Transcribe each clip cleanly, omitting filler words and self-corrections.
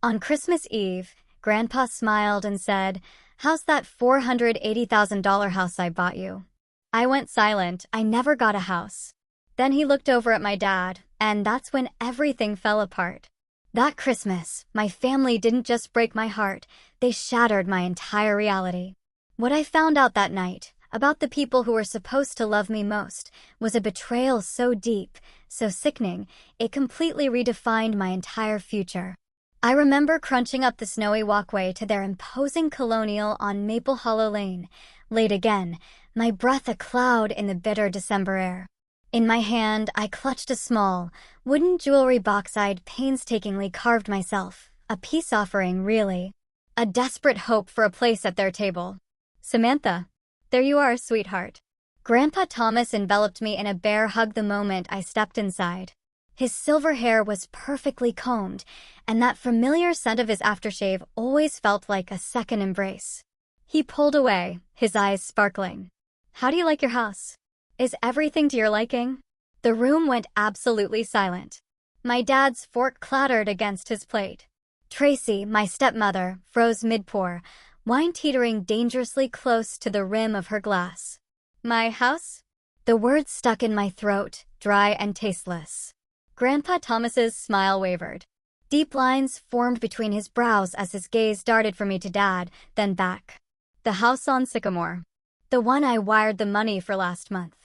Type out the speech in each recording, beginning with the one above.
On Christmas Eve, Grandpa smiled and said, "How's that $480,000 house I bought you?" I went silent. I never got a house. Then he looked over at my dad, and that's when everything fell apart. That Christmas, my family didn't just break my heart, they shattered my entire reality. What I found out that night, about the people who were supposed to love me most, was a betrayal so deep, so sickening, it completely redefined my entire future. I remember crunching up the snowy walkway to their imposing colonial on Maple Hollow Lane, late again, my breath a cloud in the bitter December air. In my hand, I clutched a small, wooden jewelry box I'd painstakingly carved myself, a peace offering, really. A desperate hope for a place at their table. "Samantha, there you are, sweetheart." Grandpa Thomas enveloped me in a bear hug the moment I stepped inside. His silver hair was perfectly combed, and that familiar scent of his aftershave always felt like a second embrace. He pulled away, his eyes sparkling. "How do you like your house? Is everything to your liking?" The room went absolutely silent. My dad's fork clattered against his plate. Tracy, my stepmother, froze mid-pour, wine teetering dangerously close to the rim of her glass. "My house?" The words stuck in my throat, dry and tasteless. Grandpa Thomas's smile wavered. Deep lines formed between his brows as his gaze darted from me to Dad, then back. "The house on Sycamore. The one I wired the money for last month."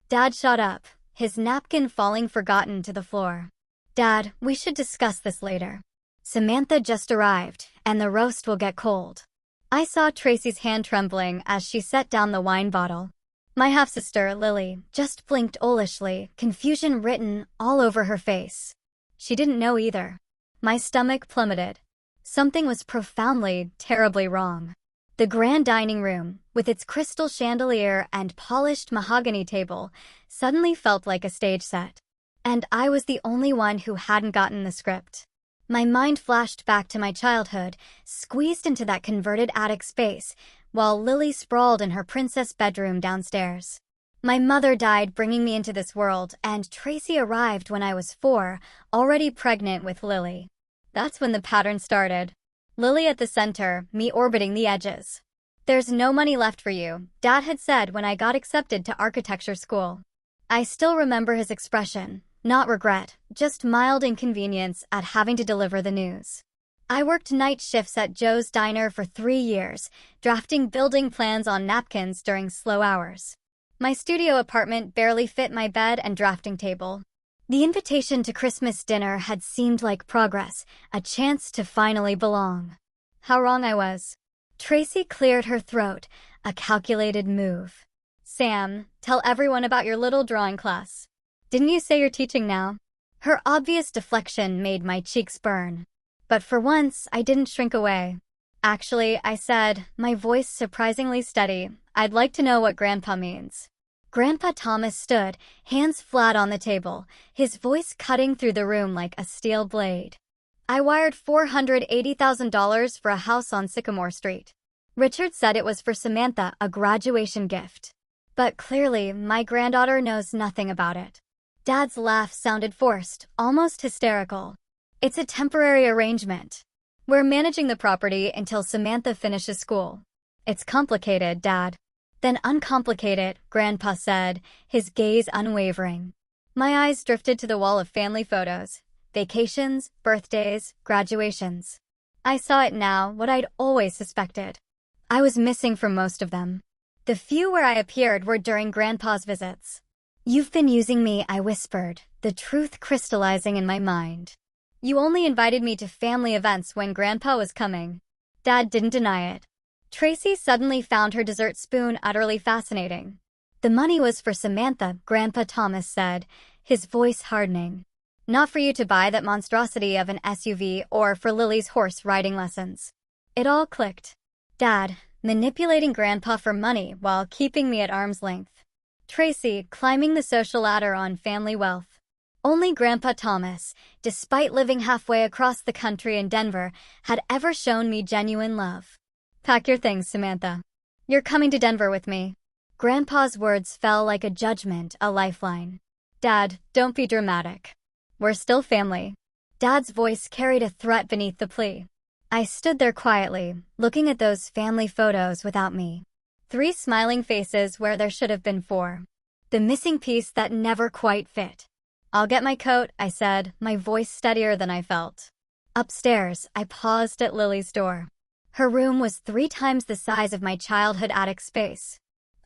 Dad shot up, his napkin falling forgotten to the floor. "Dad, we should discuss this later. Samantha just arrived, and the roast will get cold." I saw Tracy's hand trembling as she set down the wine bottle. My half-sister, Lily, just blinked owlishly, confusion written all over her face. She didn't know either. My stomach plummeted. Something was profoundly, terribly wrong. The grand dining room, with its crystal chandelier and polished mahogany table, suddenly felt like a stage set. And I was the only one who hadn't gotten the script. My mind flashed back to my childhood, squeezed into that converted attic space, while Lily sprawled in her princess bedroom downstairs. My mother died bringing me into this world, and Tracy arrived when I was 4, already pregnant with Lily. That's when the pattern started. Lily at the center, me orbiting the edges. "There's no money left for you," Dad had said when I got accepted to architecture school. I still remember his expression, not regret, just mild inconvenience at having to deliver the news. I worked night shifts at Joe's Diner for 3 years, drafting building plans on napkins during slow hours. My studio apartment barely fit my bed and drafting table. The invitation to Christmas dinner had seemed like progress, a chance to finally belong. How wrong I was. Tracy cleared her throat, a calculated move. "Sam, tell everyone about your little drawing class. Didn't you say you're teaching now?" Her obvious deflection made my cheeks burn. But for once, I didn't shrink away. "Actually," I said, my voice surprisingly steady, "I'd like to know what Grandpa means." Grandpa Thomas stood, hands flat on the table, his voice cutting through the room like a steel blade. "I wired $480,000 for a house on Sycamore Street. Richard said it was for Samantha, a graduation gift. But clearly, my granddaughter knows nothing about it." Dad's laugh sounded forced, almost hysterical. "It's a temporary arrangement. We're managing the property until Samantha finishes school." "It's complicated, Dad." "Then uncomplicate it," Grandpa said, his gaze unwavering. My eyes drifted to the wall of family photos, vacations, birthdays, graduations. I saw it now, what I'd always suspected. I was missing from most of them. The few where I appeared were during Grandpa's visits. "You've been using me," I whispered, the truth crystallizing in my mind. "You only invited me to family events when Grandpa was coming." Dad didn't deny it. Tracy suddenly found her dessert spoon utterly fascinating. "The money was for Samantha," Grandpa Thomas said, his voice hardening. "Not for you to buy that monstrosity of an SUV or for Lily's horse riding lessons." It all clicked. Dad, manipulating Grandpa for money while keeping me at arm's length. Tracy, climbing the social ladder on family wealth. Only Grandpa Thomas, despite living halfway across the country in Denver, had ever shown me genuine love. "Pack your things, Samantha. You're coming to Denver with me." Grandpa's words fell like a judgment, a lifeline. "Dad, don't be dramatic. We're still family." Dad's voice carried a threat beneath the plea. I stood there quietly, looking at those family photos without me. 3 smiling faces where there should have been 4. The missing piece that never quite fit. "I'll get my coat," I said, my voice steadier than I felt. Upstairs, I paused at Lily's door. Her room was 3 times the size of my childhood attic space.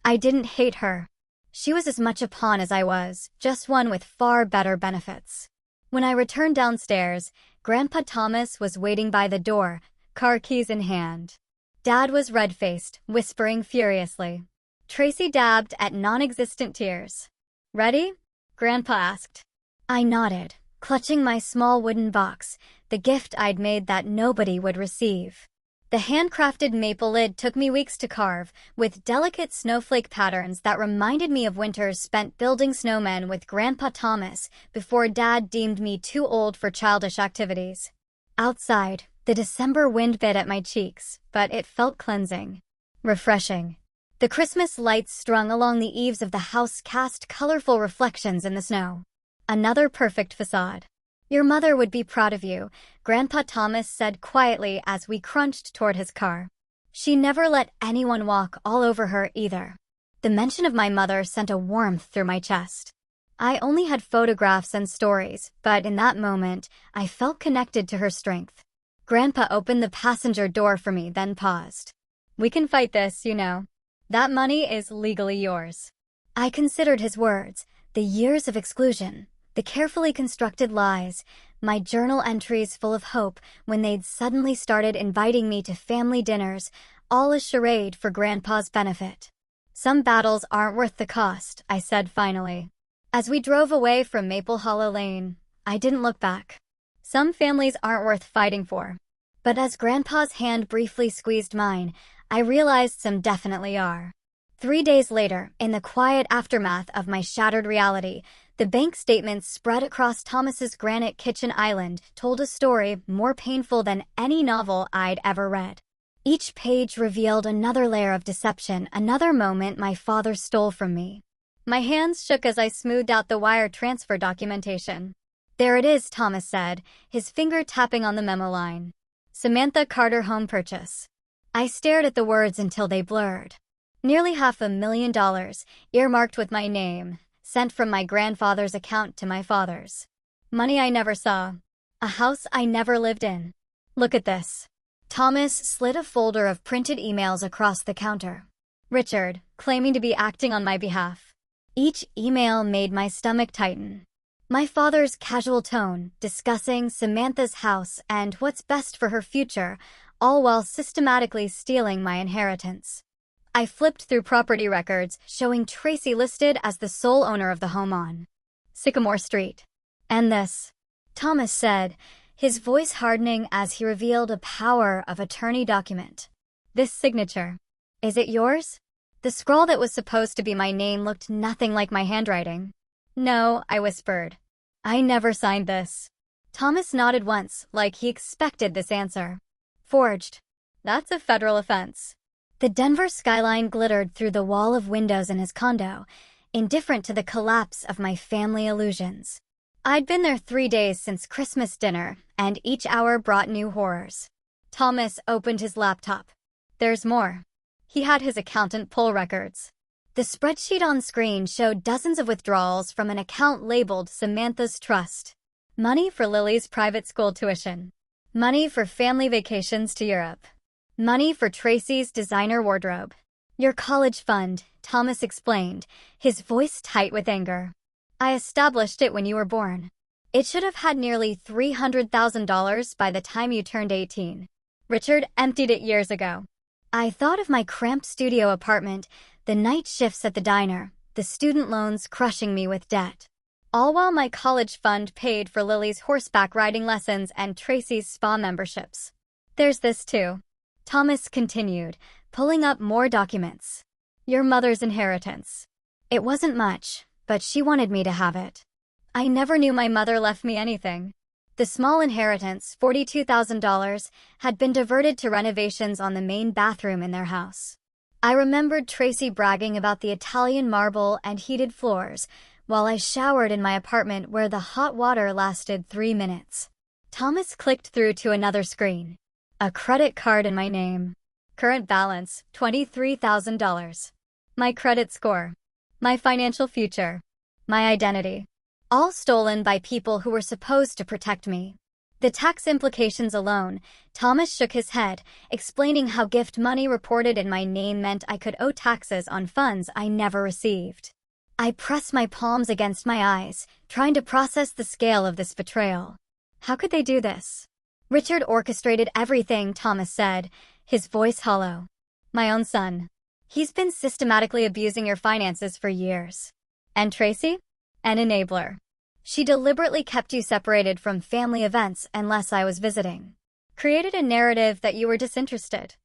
I didn't hate her. She was as much a pawn as I was, just one with far better benefits. When I returned downstairs, Grandpa Thomas was waiting by the door, car keys in hand. Dad was red-faced, whispering furiously. Tracy dabbed at non-existent tears. "Ready?" Grandpa asked. I nodded, clutching my small wooden box, the gift I'd made that nobody would receive. The handcrafted maple lid took me weeks to carve, with delicate snowflake patterns that reminded me of winters spent building snowmen with Grandpa Thomas before Dad deemed me too old for childish activities. Outside, the December wind bit at my cheeks, but it felt cleansing. Refreshing. The Christmas lights strung along the eaves of the house cast colorful reflections in the snow. Another perfect facade. "Your mother would be proud of you," Grandpa Thomas said quietly as we crunched toward his car. She never let anyone walk all over her either. The mention of my mother sent a warmth through my chest. I only had photographs and stories, but in that moment, I felt connected to her strength. Grandpa opened the passenger door for me, then paused. "We can fight this, you know. That money is legally yours." I considered his words, the years of exclusion, the carefully constructed lies, my journal entries full of hope when they'd suddenly started inviting me to family dinners, all a charade for Grandpa's benefit. "Some battles aren't worth the cost," I said finally. As we drove away from Maple Hollow Lane, I didn't look back. Some families aren't worth fighting for. But as Grandpa's hand briefly squeezed mine, I realized some definitely are. 3 days later, in the quiet aftermath of my shattered reality, the bank statements spread across Thomas's granite kitchen island told a story more painful than any novel I'd ever read. Each page revealed another layer of deception, another moment my father stole from me. My hands shook as I smoothed out the wire transfer documentation. "There it is," Thomas said, his finger tapping on the memo line. "Samantha Carter home purchase." I stared at the words until they blurred. Nearly $500,000, earmarked with my name, sent from my grandfather's account to my father's. Money I never saw. A house I never lived in. "Look at this." Thomas slid a folder of printed emails across the counter. Richard, claiming to be acting on my behalf. Each email made my stomach tighten. My father's casual tone, discussing Samantha's house and what's best for her future, all while systematically stealing my inheritance. I flipped through property records, showing Tracy listed as the sole owner of the home on Sycamore Street. "And this," Thomas said, his voice hardening as he revealed a power of attorney document. "This signature. Is it yours?" The scrawl that was supposed to be my name looked nothing like my handwriting. "No," I whispered. "I never signed this." Thomas nodded once, like he expected this answer. "Forged. That's a federal offense." The Denver skyline glittered through the wall of windows in his condo, indifferent to the collapse of my family illusions. I'd been there 3 days since Christmas dinner, and each hour brought new horrors. Thomas opened his laptop. "There's more." He had his accountant pull records. The spreadsheet on screen showed dozens of withdrawals from an account labeled Samantha's Trust. Money for Lily's private school tuition. Money for family vacations to Europe. Money for Tracy's designer wardrobe. "Your college fund," Thomas explained, his voice tight with anger. "I established it when you were born. It should have had nearly $300,000 by the time you turned 18. Richard emptied it years ago." I thought of my cramped studio apartment, the night shifts at the diner, the student loans crushing me with debt. All while my college fund paid for Lily's horseback riding lessons and Tracy's spa memberships. "There's this too," Thomas continued, pulling up more documents. "Your mother's inheritance. It wasn't much, but she wanted me to have it. I never knew my mother left me anything." The small inheritance, $42,000, had been diverted to renovations on the main bathroom in their house. I remembered Tracy bragging about the Italian marble and heated floors, while I showered in my apartment where the hot water lasted 3 minutes. Thomas clicked through to another screen. A credit card in my name. Current balance, $23,000. My credit score. My financial future. My identity. All stolen by people who were supposed to protect me. The tax implications alone, Thomas shook his head, explaining how gift money reported in my name meant I could owe taxes on funds I never received. I pressed my palms against my eyes, trying to process the scale of this betrayal. How could they do this? Richard orchestrated everything, Thomas said, his voice hollow. My own son. He's been systematically abusing your finances for years. And Tracy? An enabler. She deliberately kept you separated from family events unless I was visiting. Created a narrative that you were disinterested.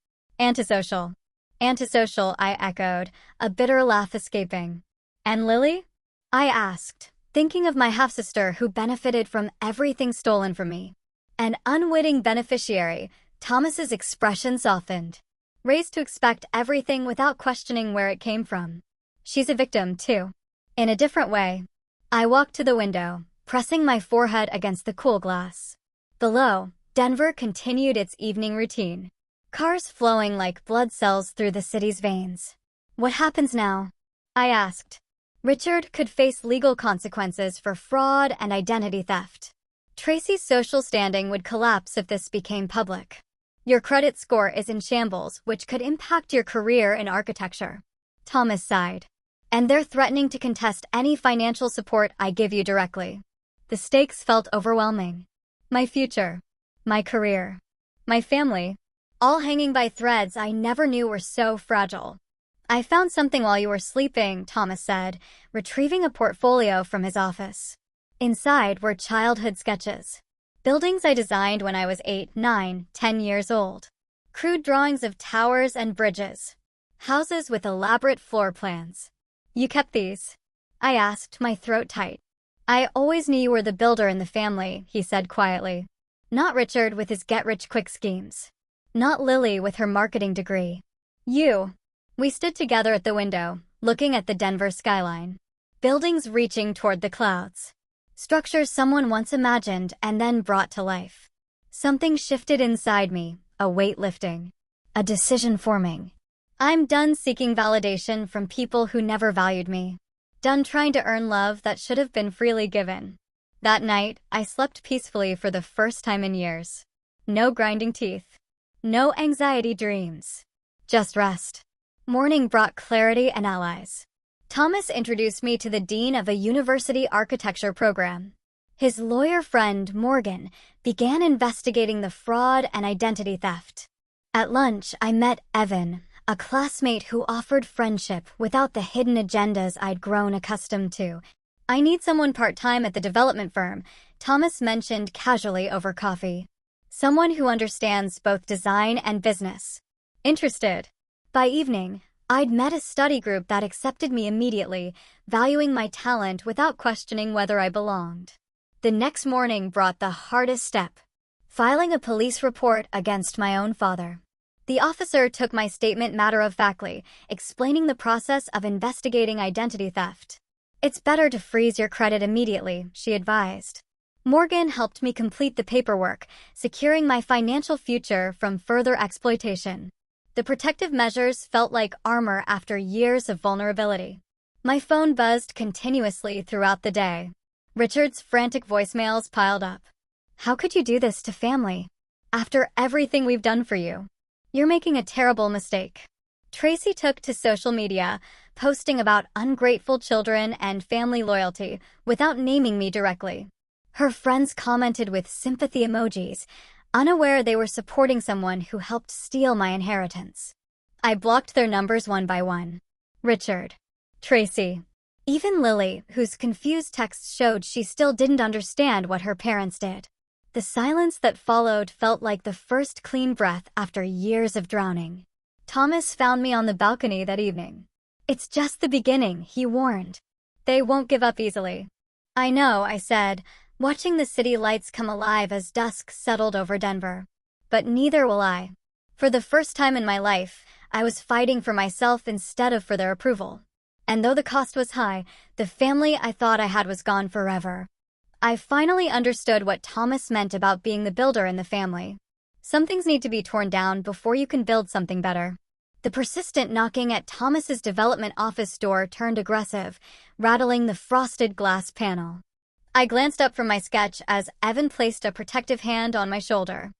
Antisocial. Antisocial, I echoed, a bitter laugh escaping. And Lily? I asked, thinking of my half-sister who benefited from everything stolen from me. An unwitting beneficiary, Thomas's expression softened. Raised to expect everything without questioning where it came from. She's a victim, too. In a different way. I walked to the window, pressing my forehead against the cool glass. Below, Denver continued its evening routine. Cars flowing like blood cells through the city's veins. What happens now? I asked. Richard could face legal consequences for fraud and identity theft. Tracy's social standing would collapse if this became public. Your credit score is in shambles, which could impact your career in architecture. Thomas sighed. And they're threatening to contest any financial support I give you directly. The stakes felt overwhelming. My future. My career. My family. All hanging by threads I never knew were so fragile. I found something while you were sleeping, Thomas said, retrieving a portfolio from his office. Inside were childhood sketches. Buildings I designed when I was 8, 9, 10 years old. Crude drawings of towers and bridges. Houses with elaborate floor plans. You kept these? I asked, my throat tight. I always knew you were the builder in the family, he said quietly. Not Richard with his get-rich-quick schemes. Not Lily with her marketing degree. You. We stood together at the window, looking at the Denver skyline. Buildings reaching toward the clouds. Structures someone once imagined and then brought to life. Something shifted inside me, a weight lifting. A decision forming. I'm done seeking validation from people who never valued me. Done trying to earn love that should have been freely given. That night, I slept peacefully for the first time in years. No grinding teeth. No anxiety dreams. Just rest. Morning brought clarity and allies. Thomas introduced me to the dean of a university architecture program. His lawyer friend, Morgan, began investigating the fraud and identity theft. At lunch, I met Evan, a classmate who offered friendship without the hidden agendas I'd grown accustomed to. I need someone part-time at the development firm, Thomas mentioned casually over coffee. Someone who understands both design and business. Interested. By evening, I'd met a study group that accepted me immediately, valuing my talent without questioning whether I belonged. The next morning brought the hardest step. Filing a police report against my own father. The officer took my statement matter-of-factly, explaining the process of investigating identity theft. It's better to freeze your credit immediately, she advised. Morgan helped me complete the paperwork, securing my financial future from further exploitation. The protective measures felt like armor after years of vulnerability. My phone buzzed continuously throughout the day. Richard's frantic voicemails piled up. How could you do this to family? After everything we've done for you. You're making a terrible mistake. Tracy took to social media, posting about ungrateful children and family loyalty without naming me directly. Her friends commented with sympathy emojis, unaware they were supporting someone who helped steal my inheritance. I blocked their numbers one by one. Richard. Tracy. Even Lily, whose confused texts showed she still didn't understand what her parents did. The silence that followed felt like the first clean breath after years of drowning. Thomas found me on the balcony that evening. It's just the beginning, he warned. They won't give up easily. I know, I said, watching the city lights come alive as dusk settled over Denver. But neither will I. For the first time in my life, I was fighting for myself instead of for their approval. And though the cost was high, the family I thought I had was gone forever. I finally understood what Thomas meant about being the builder in the family. Some things need to be torn down before you can build something better. The persistent knocking at Thomas's development office door turned aggressive, rattling the frosted glass panel. I glanced up from my sketch as Evan placed a protective hand on my shoulder.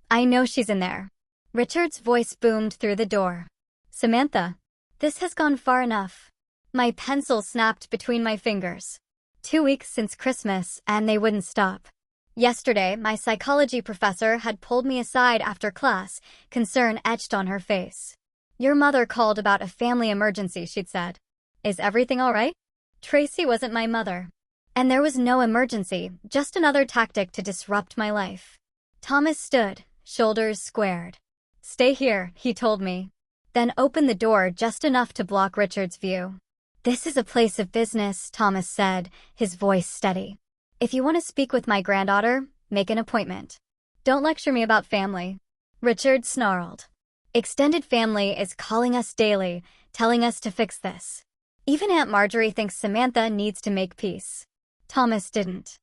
"I know she's in there." Richard's voice boomed through the door. "Samantha, this has gone far enough." My pencil snapped between my fingers. 2 weeks since Christmas, and they wouldn't stop. Yesterday, my psychology professor had pulled me aside after class, concern etched on her face. "Your mother called about a family emergency," she'd said. "Is everything all right?" Tracy wasn't my mother. And there was no emergency, just another tactic to disrupt my life. Thomas stood, shoulders squared. "Stay here," he told me. Then opened the door just enough to block Richard's view. "This is a place of business," Thomas said, his voice steady. "If you want to speak with my granddaughter, make an appointment. Don't lecture me about family." Richard snarled. "Extended family is calling us daily, telling us to fix this. Even Aunt Marjorie thinks Samantha needs to make peace." Thomas didn't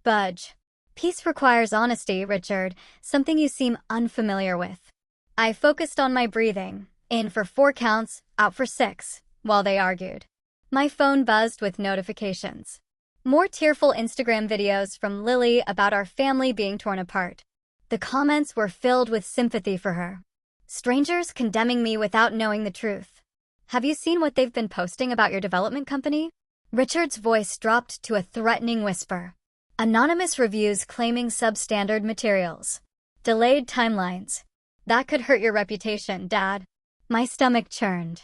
budge. "Peace requires honesty, Richard, something you seem unfamiliar with." I focused on my breathing, in for 4 counts, out for 6, while they argued. My phone buzzed with notifications. More tearful Instagram videos from Lily about our family being torn apart. The comments were filled with sympathy for her. Strangers condemning me without knowing the truth. "Have you seen what they've been posting about your development company?" Richard's voice dropped to a threatening whisper. "Anonymous reviews claiming substandard materials. Delayed timelines. That could hurt your reputation, Dad." My stomach churned.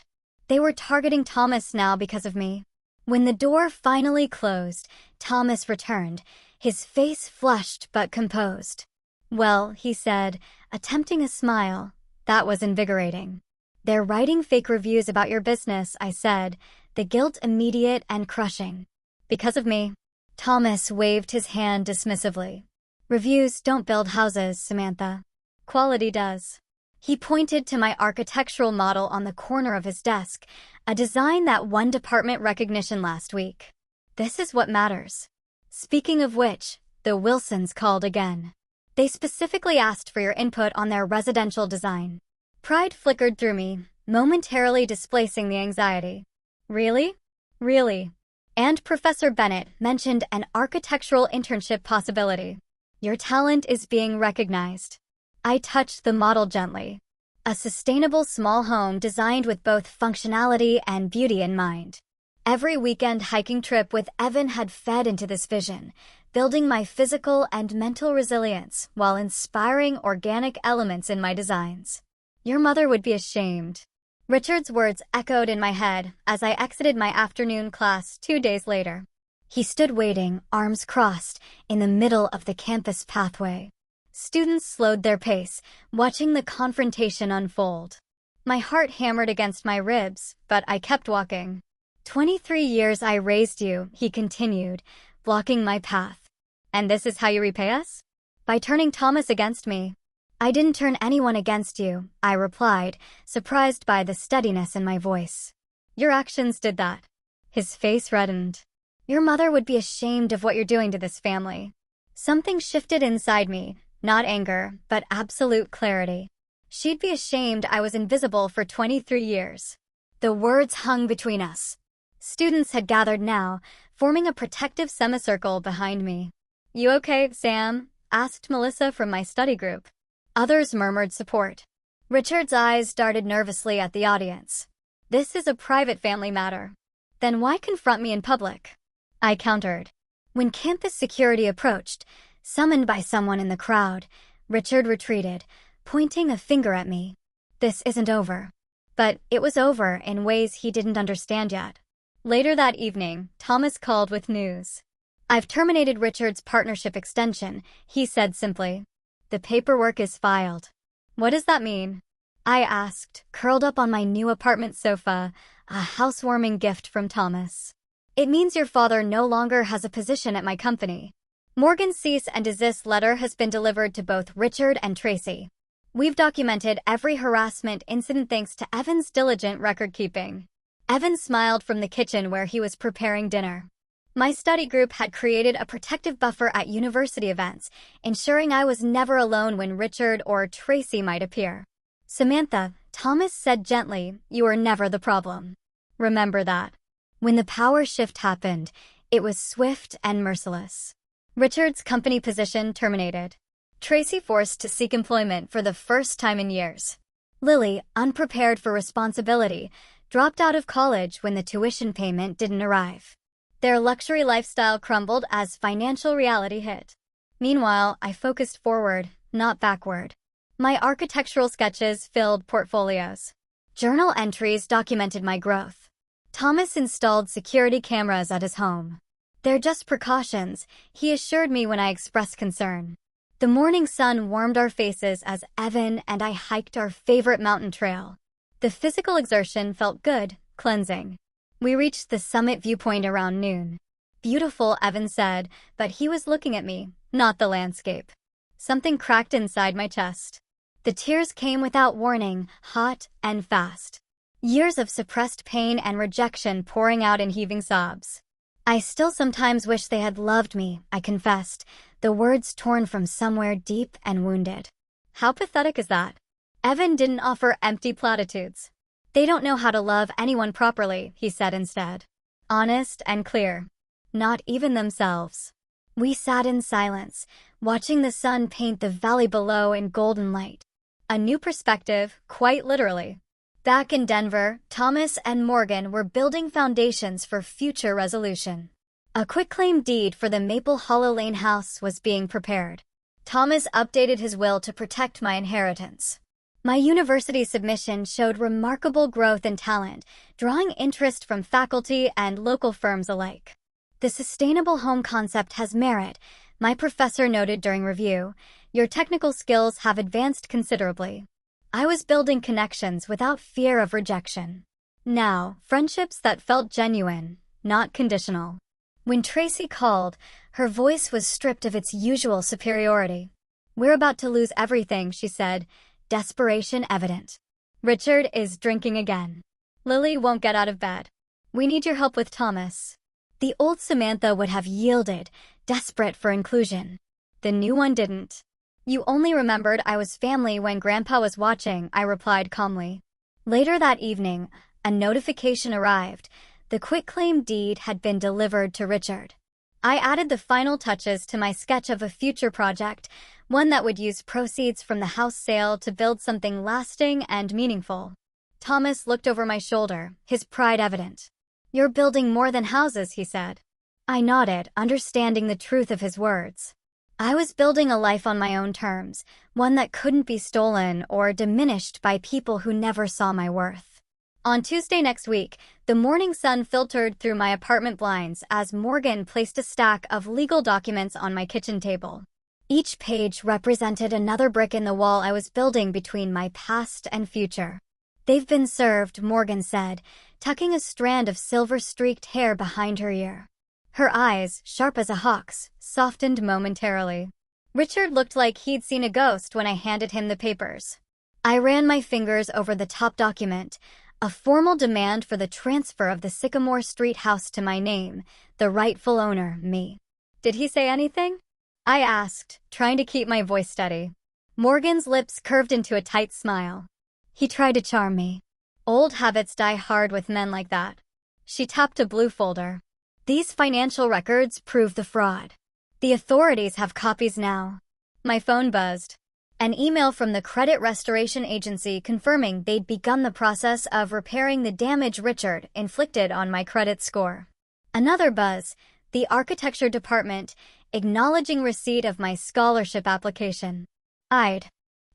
They were targeting Thomas now because of me. When the door finally closed, Thomas returned, his face flushed but composed. "Well," he said, attempting a smile. That was invigorating. "They're writing fake reviews about your business," I said, the guilt immediate and crushing. "Because of me." Thomas waved his hand dismissively. "Reviews don't build houses, Samantha. Quality does." He pointed to my architectural model on the corner of his desk, a design that won department recognition last week. "This is what matters." Speaking of which, the Wilsons called again. They specifically asked for your input on their residential design. Pride flickered through me, momentarily displacing the anxiety. "Really? Really?" And Professor Bennett mentioned an architectural internship possibility. "Your talent is being recognized." I touched the model gently. A sustainable small home designed with both functionality and beauty in mind. Every weekend hiking trip with Evan had fed into this vision, building my physical and mental resilience while inspiring organic elements in my designs. "Your mother would be ashamed." Richard's words echoed in my head as I exited my afternoon class 2 days later. He stood waiting, arms crossed, in the middle of the campus pathway. Students slowed their pace, watching the confrontation unfold. My heart hammered against my ribs, but I kept walking. 23 years I raised you," he continued, blocking my path. "And this is how you repay us? By turning Thomas against me." "I didn't turn anyone against you," I replied, surprised by the steadiness in my voice. "Your actions did that." His face reddened. "Your mother would be ashamed of what you're doing to this family." Something shifted inside me. Not anger, but absolute clarity. She'd be ashamed I was invisible for 23 years. The words hung between us. Students had gathered now, forming a protective semicircle behind me. "You okay, Sam?" asked Melissa from my study group. Others murmured support. Richard's eyes darted nervously at the audience. "This is a private family matter." "Then why confront me in public?" I countered. When campus security approached, summoned by someone in the crowd, Richard retreated, pointing a finger at me. This isn't over. But it was over in ways he didn't understand yet. Later that evening, Thomas called with news. "I've terminated Richard's partnership extension," he said simply. "The paperwork is filed." "What does that mean?" I asked, curled up on my new apartment sofa, a housewarming gift from Thomas. "It means your father no longer has a position at my company. Morgan's cease and desist letter has been delivered to both Richard and Tracy. We've documented every harassment incident thanks to Evan's diligent record-keeping." Evan smiled from the kitchen where he was preparing dinner. My study group had created a protective buffer at university events, ensuring I was never alone when Richard or Tracy might appear. Samantha, Thomas said gently, you are never the problem. Remember that. When the power shift happened, it was swift and merciless. Richard's company position terminated. Tracy forced to seek employment for the first time in years. Lily, unprepared for responsibility, dropped out of college when the tuition payment didn't arrive. Their luxury lifestyle crumbled as financial reality hit. Meanwhile, I focused forward, not backward. My architectural sketches filled portfolios. Journal entries documented my growth. Thomas installed security cameras at his home. They're just precautions, he assured me when I expressed concern. The morning sun warmed our faces as Evan and I hiked our favorite mountain trail. The physical exertion felt good, cleansing. We reached the summit viewpoint around noon. Beautiful, Evan said, but he was looking at me, not the landscape. Something cracked inside my chest. The tears came without warning, hot and fast. Years of suppressed pain and rejection pouring out in heaving sobs. I still sometimes wish they had loved me, I confessed, the words torn from somewhere deep and wounded. How pathetic is that? Evan didn't offer empty platitudes. They don't know how to love anyone properly, he said instead. Honest and clear. Not even themselves. We sat in silence, watching the sun paint the valley below in golden light. A new perspective, quite literally. Back in Denver, Thomas and Morgan were building foundations for future resolution. A quitclaim deed for the Maple Hollow Lane house was being prepared. Thomas updated his will to protect my inheritance. My university submission showed remarkable growth and talent, drawing interest from faculty and local firms alike. The sustainable home concept has merit, my professor noted during review. Your technical skills have advanced considerably. I was building connections without fear of rejection. Now, friendships that felt genuine, not conditional. When Tracy called, her voice was stripped of its usual superiority. We're about to lose everything, she said, desperation evident. Richard is drinking again. Lily won't get out of bed. We need your help with Thomas. The old Samantha would have yielded, desperate for inclusion. The new one didn't. You only remembered I was family when Grandpa was watching, I replied calmly. Later that evening, a notification arrived. The quitclaim deed had been delivered to Richard. I added the final touches to my sketch of a future project, one that would use proceeds from the house sale to build something lasting and meaningful. Thomas looked over my shoulder, his pride evident. You're building more than houses, he said. I nodded, understanding the truth of his words. I was building a life on my own terms, one that couldn't be stolen or diminished by people who never saw my worth. On Tuesday next week, the morning sun filtered through my apartment blinds as Morgan placed a stack of legal documents on my kitchen table. Each page represented another brick in the wall I was building between my past and future. They've been served, Morgan said, tucking a strand of silver-streaked hair behind her ear. Her eyes, sharp as a hawk's, softened momentarily. Richard looked like he'd seen a ghost when I handed him the papers. I ran my fingers over the top document, a formal demand for the transfer of the Sycamore Street house to my name, the rightful owner, me. Did he say anything? I asked, trying to keep my voice steady. Morgan's lips curved into a tight smile. He tried to charm me. Old habits die hard with men like that. She tapped a blue folder. These financial records prove the fraud. The authorities have copies now. My phone buzzed. An email from the credit restoration agency confirming they'd begun the process of repairing the damage Richard inflicted on my credit score. Another buzz, the architecture department, acknowledging receipt of my scholarship application. I'd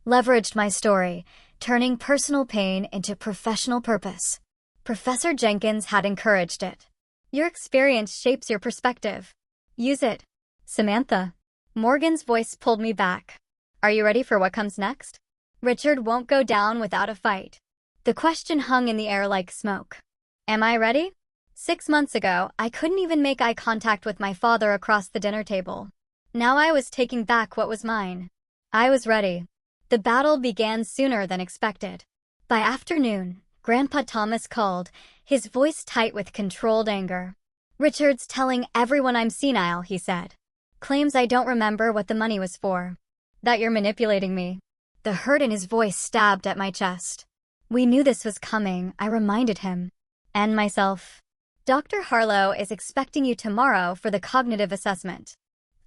leveraged my story, turning personal pain into professional purpose. Professor Jenkins had encouraged it. Your experience shapes your perspective. Use it. Samantha. Morgan's voice pulled me back. Are you ready for what comes next? Richard won't go down without a fight. The question hung in the air like smoke. Am I ready? 6 months ago, I couldn't even make eye contact with my father across the dinner table. Now I was taking back what was mine. I was ready. The battle began sooner than expected. By afternoon, Grandpa Thomas called, his voice tight with controlled anger. Richard's telling everyone I'm senile, he said. Claims I don't remember what the money was for. That you're manipulating me. The hurt in his voice stabbed at my chest. We knew this was coming, I reminded him. And myself. Dr. Harlow is expecting you tomorrow for the cognitive assessment.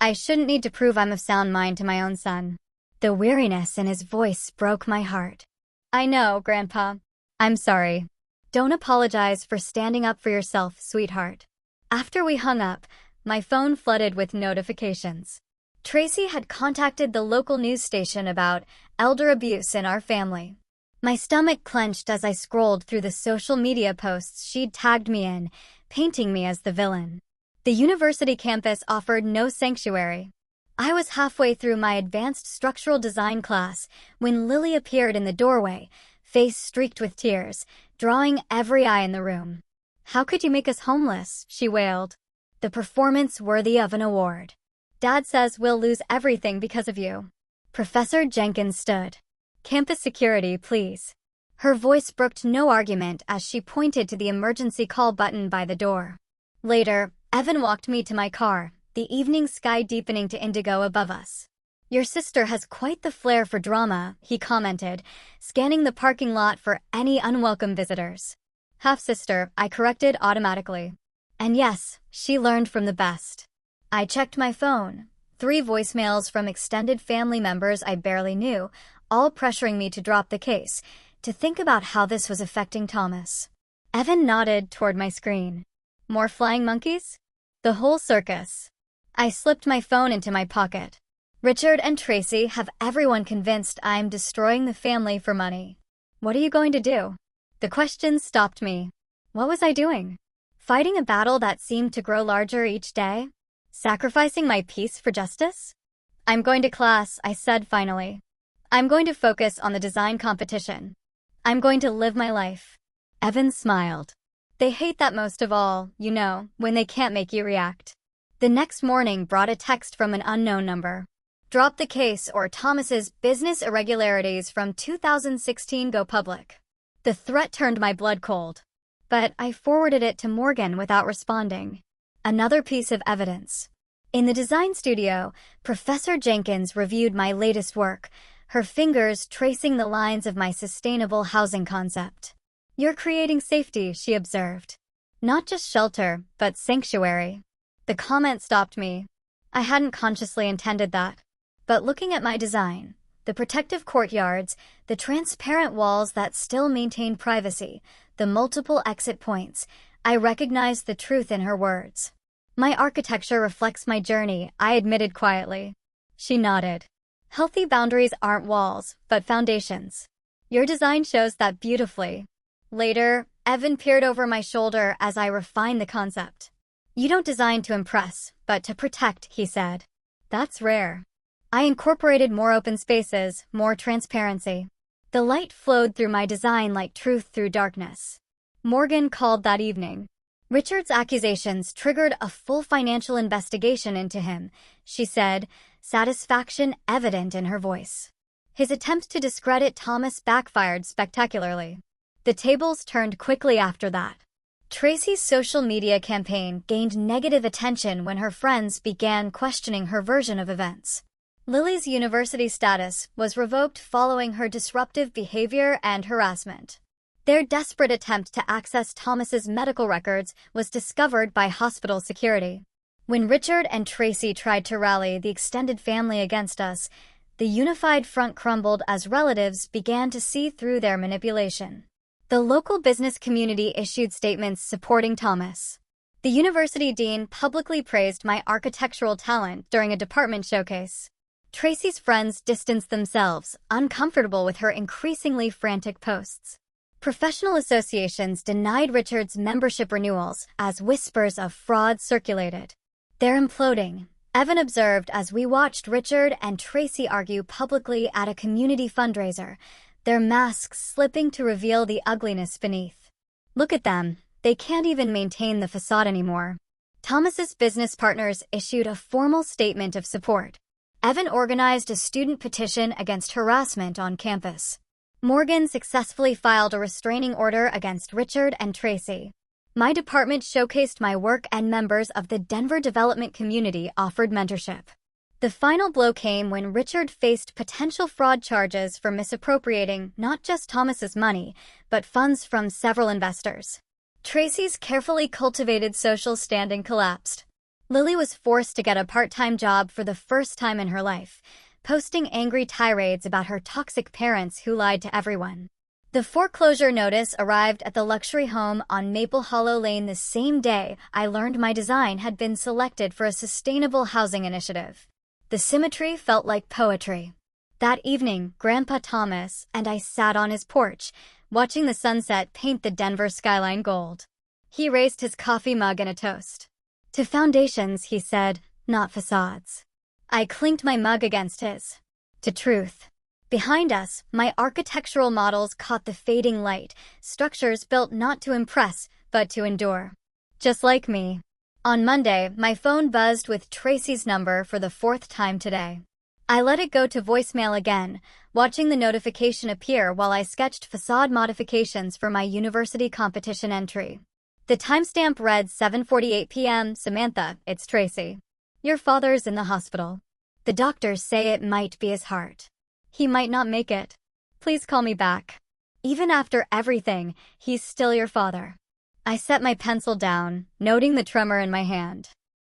I shouldn't need to prove I'm of sound mind to my own son. The weariness in his voice broke my heart. I know, Grandpa. I'm sorry. Don't apologize for standing up for yourself, sweetheart. After we hung up, my phone flooded with notifications. Tracy had contacted the local news station about elder abuse in our family. My stomach clenched as I scrolled through the social media posts she'd tagged me in, painting me as the villain. The university campus offered no sanctuary. I was halfway through my advanced structural design class when Lily appeared in the doorway, face streaked with tears, drawing every eye in the room. How could you make us homeless? She wailed. The performance worthy of an award. Dad says we'll lose everything because of you. Professor Jenkins stood. Campus security, please. Her voice brooked no argument as she pointed to the emergency call button by the door. Later, Evan walked me to my car, the evening sky deepening to indigo above us. Your sister has quite the flair for drama, he commented, scanning the parking lot for any unwelcome visitors. Half-sister, I corrected automatically. And yes, she learned from the best. I checked my phone. 3 voicemails from extended family members I barely knew, all pressuring me to drop the case, to think about how this was affecting Thomas. Evan nodded toward my screen. More flying monkeys? The whole circus. I slipped my phone into my pocket. Richard and Tracy have everyone convinced I'm destroying the family for money. What are you going to do? The questions stopped me. What was I doing? Fighting a battle that seemed to grow larger each day? Sacrificing my peace for justice? I'm going to class, I said finally. I'm going to focus on the design competition. I'm going to live my life. Evan smiled. They hate that most of all, you know, when they can't make you react. The next morning brought a text from an unknown number. Drop the case or Thomas's business irregularities from 2016 go public. The threat turned my blood cold. But I forwarded it to Morgan without responding. Another piece of evidence. In the design studio, Professor Jenkins reviewed my latest work, her fingers tracing the lines of my sustainable housing concept. You're creating safety, she observed. Not just shelter, but sanctuary. The comment stopped me. I hadn't consciously intended that. But looking at my design, the protective courtyards, the transparent walls that still maintain privacy, the multiple exit points, I recognized the truth in her words. My architecture reflects my journey, I admitted quietly. She nodded. Healthy boundaries aren't walls, but foundations. Your design shows that beautifully. Later, Evan peered over my shoulder as I refined the concept. You don't design to impress, but to protect, he said. That's rare. I incorporated more open spaces, more transparency. The light flowed through my design like truth through darkness. Morgan called that evening. Richard's accusations triggered a full financial investigation into him, she said, satisfaction evident in her voice. His attempt to discredit Thomas backfired spectacularly. The tables turned quickly after that. Tracy's social media campaign gained negative attention when her friends began questioning her version of events. Lily's university status was revoked following her disruptive behavior and harassment. Their desperate attempt to access Thomas's medical records was discovered by hospital security. When Richard and Tracy tried to rally the extended family against us, the unified front crumbled as relatives began to see through their manipulation. The local business community issued statements supporting Thomas. The university dean publicly praised my architectural talent during a department showcase. Tracy's friends distanced themselves, uncomfortable with her increasingly frantic posts. Professional associations denied Richard's membership renewals as whispers of fraud circulated. They're imploding, Evan observed as we watched Richard and Tracy argue publicly at a community fundraiser, their masks slipping to reveal the ugliness beneath. Look at them, they can't even maintain the facade anymore. Thomas's business partners issued a formal statement of support. Evan organized a student petition against harassment on campus. Morgan successfully filed a restraining order against Richard and Tracy. My department showcased my work and members of the Denver development community offered mentorship. The final blow came when Richard faced potential fraud charges for misappropriating not just Thomas's money, but funds from several investors. Tracy's carefully cultivated social standing collapsed. Lily was forced to get a part-time job for the first time in her life, posting angry tirades about her toxic parents who lied to everyone. The foreclosure notice arrived at the luxury home on Maple Hollow Lane the same day I learned my design had been selected for a sustainable housing initiative. The symmetry felt like poetry. That evening, Grandpa Thomas and I sat on his porch, watching the sunset paint the Denver skyline gold. He raised his coffee mug in a toast. "To foundations," he said, "not facades." I clinked my mug against his. "To truth." Behind us, my architectural models caught the fading light, structures built not to impress, but to endure. Just like me. On Monday, my phone buzzed with Tracy's number for the 4th time today. I let it go to voicemail again, watching the notification appear while I sketched facade modifications for my university competition entry. The timestamp read 7:48 p.m. Samantha, it's Tracy. Your father's in the hospital. The doctors say it might be his heart. He might not make it. Please call me back. Even after everything, he's still your father. I set my pencil down, noting the tremor in my hand.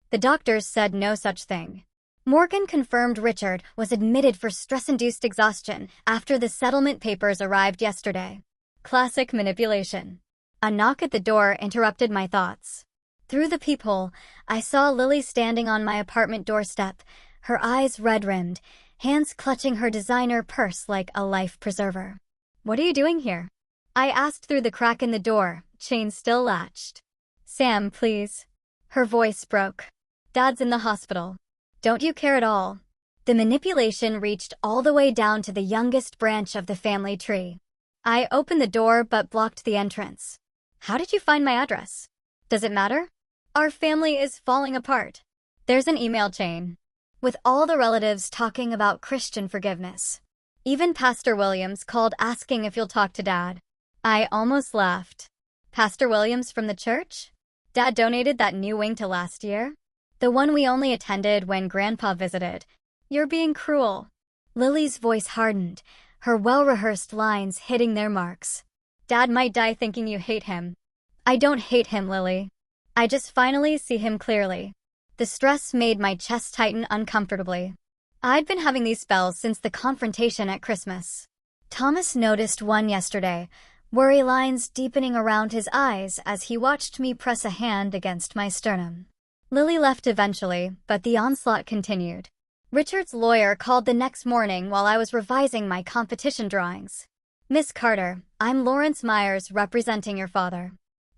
The doctors said no such thing. Morgan confirmed Richard was admitted for stress-induced exhaustion after the settlement papers arrived yesterday. Classic manipulation. A knock at the door interrupted my thoughts. Through the peephole, I saw Lily standing on my apartment doorstep, her eyes red-rimmed, hands clutching her designer purse like a life preserver. "What are you doing here?" I asked through the crack in the door, chain still latched. "Sam, please." Her voice broke. "Dad's in the hospital. Don't you care at all?" The manipulation reached all the way down to the youngest branch of the family tree. I opened the door but blocked the entrance. "How did you find my address? Does it matter? Our family is falling apart." There's an email chain, with all the relatives talking about Christian forgiveness. Even Pastor Williams called asking if you'll talk to Dad. I almost laughed. Pastor Williams from the church? Dad donated that new wing to last year? The one we only attended when Grandpa visited. You're being cruel. Lily's voice hardened, her well-rehearsed lines hitting their marks. Dad might die thinking you hate him. I don't hate him, Lily. I just finally see him clearly. The stress made my chest tighten uncomfortably. I'd been having these spells since the confrontation at Christmas. Thomas noticed one yesterday, worry lines deepening around his eyes as he watched me press a hand against my sternum. Lily left eventually, but the onslaught continued. Richard's lawyer called the next morning while I was revising my competition drawings. "Miss Carter, I'm Lawrence Myers representing your father.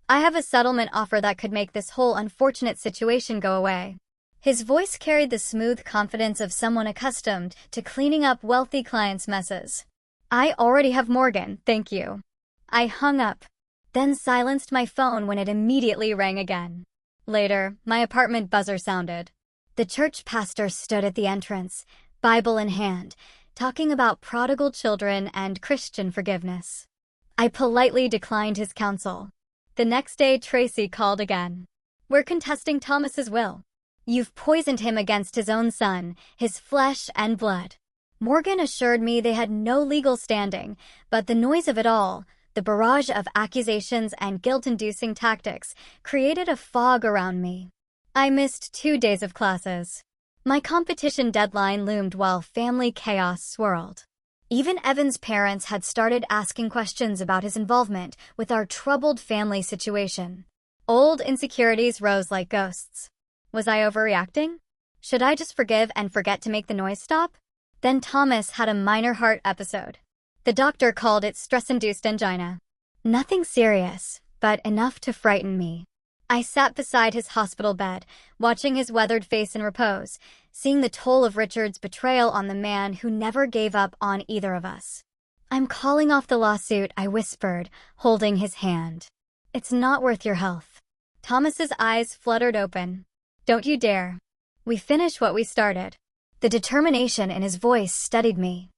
I have a settlement offer that could make this whole unfortunate situation go away." His voice carried the smooth confidence of someone accustomed to cleaning up wealthy clients' messes. "I already have Morgan, thank you." I hung up, then silenced my phone when it immediately rang again. Later, my apartment buzzer sounded. The church pastor stood at the entrance, Bible in hand, talking about prodigal children and Christian forgiveness. I politely declined his counsel. The next day, Tracy called again. "We're contesting Thomas's will. You've poisoned him against his own son, his flesh and blood." Morgan assured me they had no legal standing, but the noise of it all, the barrage of accusations and guilt-inducing tactics, created a fog around me. I missed 2 days of classes. My competition deadline loomed while family chaos swirled. Even Evan's parents had started asking questions about his involvement with our troubled family situation. Old insecurities rose like ghosts. Was I overreacting? Should I just forgive and forget to make the noise stop? Then Thomas had a minor heart episode. The doctor called it stress-induced angina. Nothing serious, but enough to frighten me. I sat beside his hospital bed, watching his weathered face in repose, seeing the toll of Richard's betrayal on the man who never gave up on either of us. "I'm calling off the lawsuit," I whispered, holding his hand. "It's not worth your health." Thomas's eyes fluttered open. "Don't you dare. We finish what we started." The determination in his voice steadied me.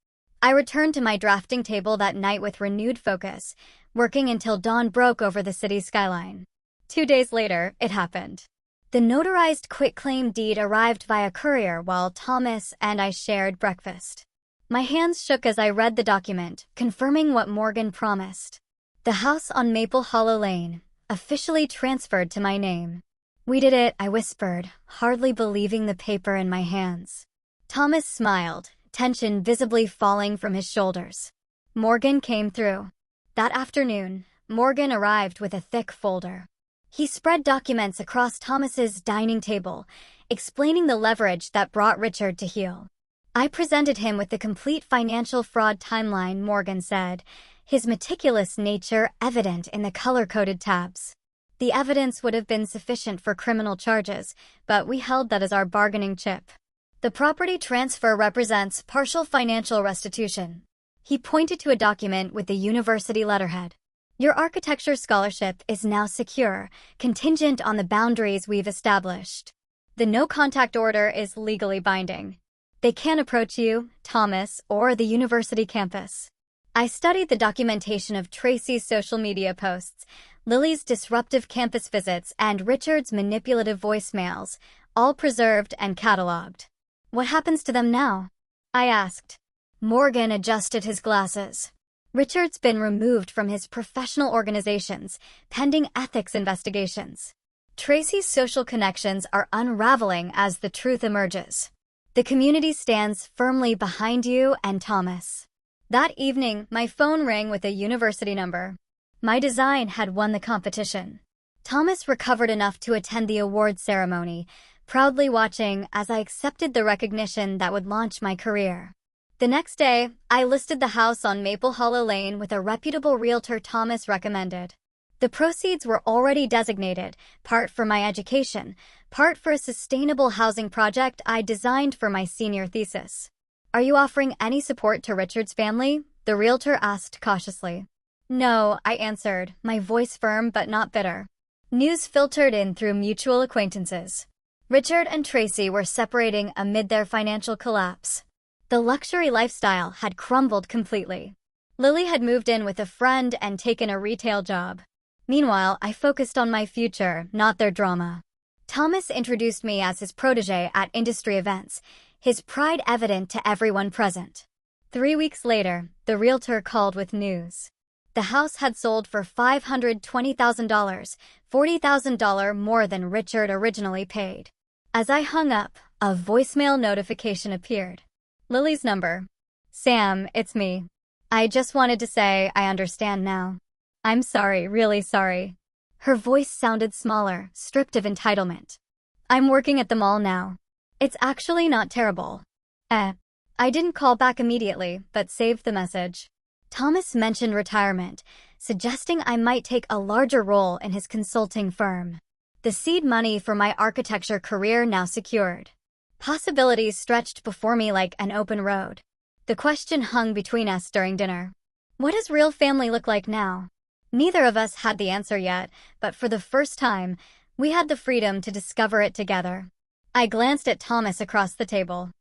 I returned to my drafting table that night with renewed focus, working until dawn broke over the city's skyline. 2 days later, it happened. The notarized quitclaim deed arrived via courier while Thomas and I shared breakfast. My hands shook as I read the document, confirming what Morgan promised. The house on Maple Hollow Lane, officially transferred to my name. "We did it," I whispered, hardly believing the paper in my hands. Thomas smiled, tension visibly falling from his shoulders. Morgan came through. That afternoon, Morgan arrived with a thick folder. He spread documents across Thomas's dining table, explaining the leverage that brought Richard to heel. I presented him with the complete financial fraud timeline, Morgan said, his meticulous nature evident in the color-coded tabs. The evidence would have been sufficient for criminal charges, but we held that as our bargaining chip. The property transfer represents partial financial restitution. He pointed to a document with the university letterhead. Your architecture scholarship is now secure, contingent on the boundaries we've established. The no-contact order is legally binding. They can't approach you, Thomas, or the university campus. I studied the documentation of Tracy's social media posts, Lily's disruptive campus visits, and Richard's manipulative voicemails, all preserved and cataloged. What happens to them now? I asked. Morgan adjusted his glasses. Richard's been removed from his professional organizations, pending ethics investigations. Tracy's social connections are unraveling as the truth emerges. The community stands firmly behind you and Thomas. That evening, my phone rang with a university number. My design had won the competition. Thomas recovered enough to attend the award ceremony, proudly watching as I accepted the recognition that would launch my career. The next day, I listed the house on Maple Hollow Lane with a reputable realtor Thomas recommended. The proceeds were already designated, part for my education, part for a sustainable housing project I designed for my senior thesis. "Are you offering any support to Richard's family?" the realtor asked cautiously. "No," I answered, my voice firm but not bitter. News filtered in through mutual acquaintances. Richard and Tracy were separating amid their financial collapse. The luxury lifestyle had crumbled completely. Lily had moved in with a friend and taken a retail job. Meanwhile, I focused on my future, not their drama. Thomas introduced me as his protege at industry events, his pride evident to everyone present. 3 weeks later, the realtor called with news. The house had sold for $520,000, $40,000 more than Richard originally paid. As I hung up, a voicemail notification appeared. Lily's number. "Sam, it's me. I just wanted to say I understand now. I'm sorry, really sorry." Her voice sounded smaller, stripped of entitlement. "I'm working at the mall now. It's actually not terrible." I didn't call back immediately, but saved the message. Thomas mentioned retirement, suggesting I might take a larger role in his consulting firm. The seed money for my architecture career now secured. Possibilities stretched before me like an open road. The question hung between us during dinner. What does real family look like now? Neither of us had the answer yet, but for the first time, we had the freedom to discover it together. I glanced at Thomas across the table.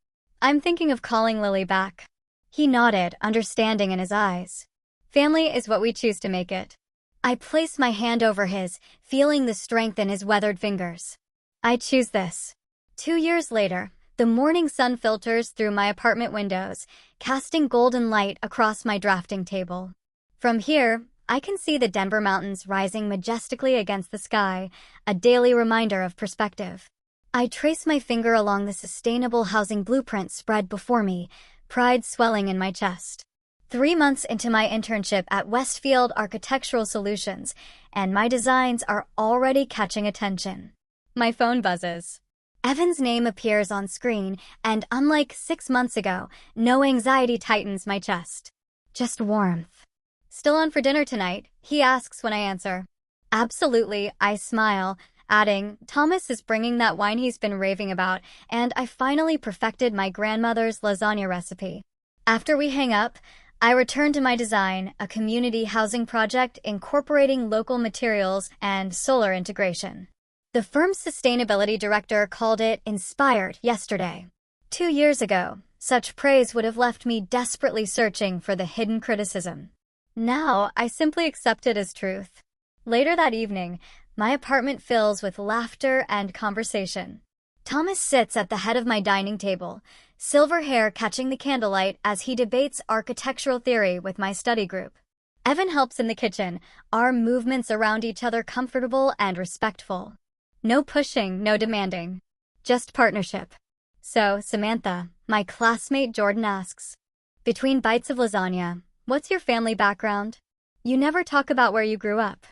"I'm thinking of calling Lily back." He nodded, understanding in his eyes. "Family is what we choose to make it." I placed my hand over his, feeling the strength in his weathered fingers. "I choose this." 2 years later, the morning sun filters through my apartment windows, casting golden light across my drafting table. From here, I can see the Denver mountains rising majestically against the sky, a daily reminder of perspective. I trace my finger along the sustainable housing blueprint spread before me, pride swelling in my chest. 3 months into my internship at Westfield Architectural Solutions, and my designs are already catching attention. My phone buzzes. Evan's name appears on screen, and unlike 6 months ago, no anxiety tightens my chest. Just warmth. "Still on for dinner tonight?" he asks when I answer. "Absolutely," I smile, adding, "Thomas is bringing that wine he's been raving about, and I finally perfected my grandmother's lasagna recipe." After we hang up, I return to my design, a community housing project incorporating local materials and solar integration. The firm's sustainability director called it inspired yesterday. 2 years ago, such praise would have left me desperately searching for the hidden criticism. Now, I simply accept it as truth. Later that evening, My apartment fills with laughter and conversation. Thomas sits at the head of my dining table, silver hair catching the candlelight as he debates architectural theory with my study group. Evan helps in the kitchen, our movements around each other comfortable and respectful. No pushing, no demanding. Just partnership. So, Samantha, my classmate Jordan asks, between bites of lasagna, what's your family background? You never talk about where you grew up.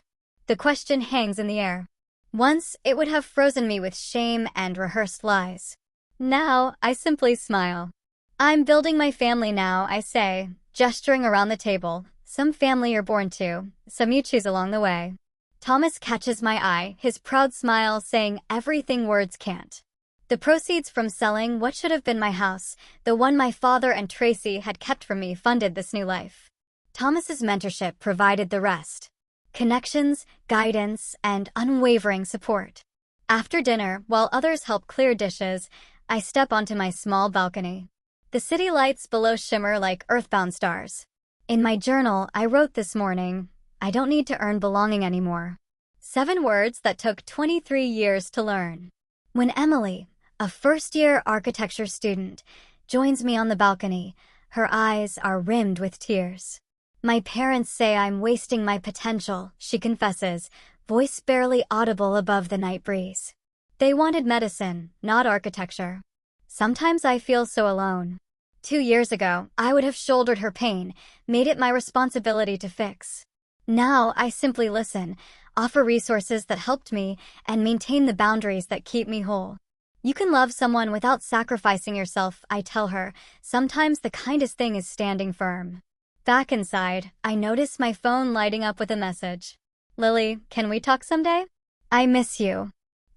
The question hangs in the air. Once, it would have frozen me with shame and rehearsed lies. Now, I simply smile. I'm building my family now, I say, gesturing around the table. Some family you're born to, some you choose along the way. Thomas catches my eye, his proud smile saying everything words can't. The proceeds from selling what should have been my house, the one my father and Tracy had kept from me, funded this new life. Thomas's mentorship provided the rest. Connections, guidance, and unwavering support. After dinner, while others help clear dishes, I step onto my small balcony. The city lights below shimmer like earthbound stars. In my journal, I wrote this morning, I don't need to earn belonging anymore. 7 words that took 23 years to learn. When Emily, a first-year architecture student, joins me on the balcony, her eyes are rimmed with tears. My parents say I'm wasting my potential, she confesses, voice barely audible above the night breeze. They wanted medicine, not architecture. Sometimes I feel so alone. 2 years ago, I would have shouldered her pain, made it my responsibility to fix. Now, I simply listen, offer resources that helped me, and maintain the boundaries that keep me whole. You can love someone without sacrificing yourself, I tell her. Sometimes the kindest thing is standing firm. Back inside, I notice my phone lighting up with a message. Lily, can we talk someday? I miss you.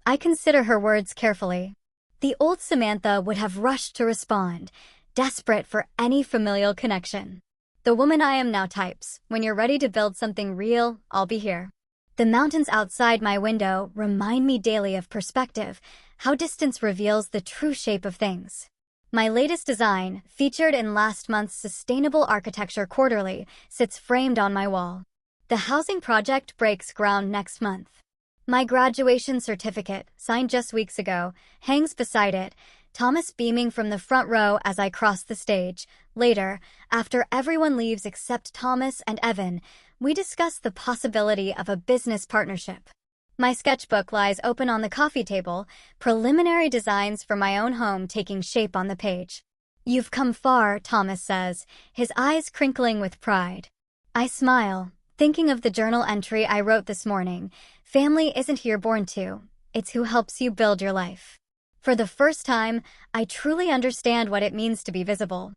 I consider her words carefully. The old Samantha would have rushed to respond, desperate for any familial connection. The woman I am now types, when you're ready to build something real, I'll be here. The mountains outside my window remind me daily of perspective, how distance reveals the true shape of things. My latest design, featured in last month's Sustainable Architecture Quarterly, sits framed on my wall. The housing project breaks ground next month. My graduation certificate, signed just weeks ago, hangs beside it, Thomas beaming from the front row as I cross the stage. Later, after everyone leaves except Thomas and Evan, we discuss the possibility of a business partnership. My sketchbook lies open on the coffee table, preliminary designs for my own home taking shape on the page. You've come far, Thomas says, his eyes crinkling with pride. I smile, thinking of the journal entry I wrote this morning. Family isn't who you're born to, it's who helps you build your life. For the first time, I truly understand what it means to be visible.